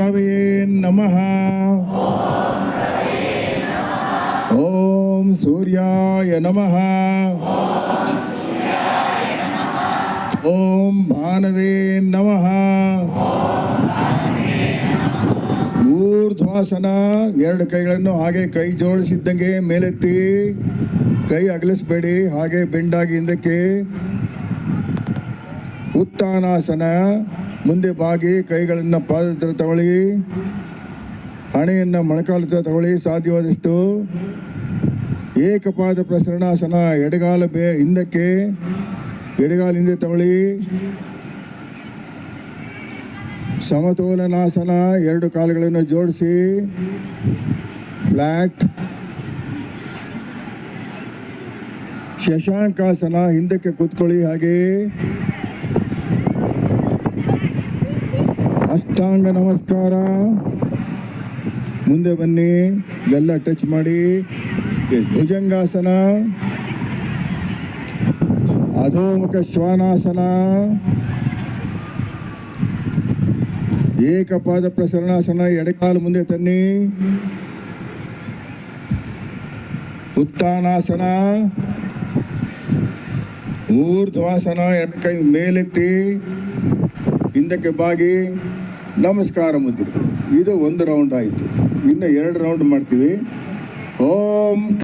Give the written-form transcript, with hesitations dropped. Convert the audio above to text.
ರವೇ ನಮಃ. ಓಂ ಸೂರ್ಯಾಯ ನಮಃ. ಓಂ ಭಾನವೇ ನಮಃ. ಊರ್ಧ್ವಾಸನ. ಎರಡು ಕೈಗಳನ್ನು ಹಾಗೆ ಕೈ ಜೋಡಿಸಿದ್ದಂಗೆ ಮೇಲೆತ್ತಿ, ಕೈ ಅಗಲಿಸಬೇಡಿ, ಹಾಗೆ ಬೆಂಡಾಗಿ ಹಿಂದಕ್ಕೆ. ಉತ್ಥಾನಾಸನ. ಮುಂದೆ ಬಾಗಿ ಕೈಗಳನ್ನು ಪಾದದ ಹತ್ರ ತಗೊಳ್ಳಿ, ಹಣೆಯನ್ನು ಮೊಣಕಾಲ ಹತ್ರ ತಗೊಳ್ಳಿ ಸಾಧ್ಯವಾದಷ್ಟು. ಏಕಪಾದ ಪ್ರಸರಣಾಸನ. ಎಡಗಾಲ ಹಿಂದಕ್ಕೆ, ಎಡಗಾಲ ಹಿಂದೆ ತಗೊಳ್ಳಿ. ಸಮತೋಲನಾಸನ. ಎರಡು ಕಾಲುಗಳನ್ನು ಜೋಡಿಸಿ ಫ್ಲ್ಯಾಟ್. ಶಶಾಂಕಾಸನ. ಹಿಂದಕ್ಕೆ ಕೂತ್ಕೊಳ್ಳಿ ಹಾಗೆ. ಅಷ್ಟಾಂಗ ನಮಸ್ಕಾರ. ಮುಂದೆ ಬನ್ನಿ, ಗಲ್ಲ ಟಚ್ ಮಾಡಿ. ಭುಜಂಗಾಸನ. ಅಧೋಮುಖ ಶ್ವಾನಾಸನ. ಏಕಪಾದ ಪ್ರಸರಣಾಸನ. ಎಡಕಾಲು ಮುಂದೆ ತನ್ನಿ. ಉತ್ಥಾನಾಸನ. ಊರ್ಧ್ವಾಸನ. ಎಡಕೈ ಮೇಲೆತ್ತಿ, ಹಿಂದಕ್ಕೆ ಬಾಗಿ ನಮಸ್ಕಾರ ಮುದ್ರೆ. ಇದು ಒಂದು ರೌಂಡ್ ಆಯಿತು. ಇನ್ನು 2 ರೌಂಡ್ ಮಾಡ್ತೀವಿ. ಓಂ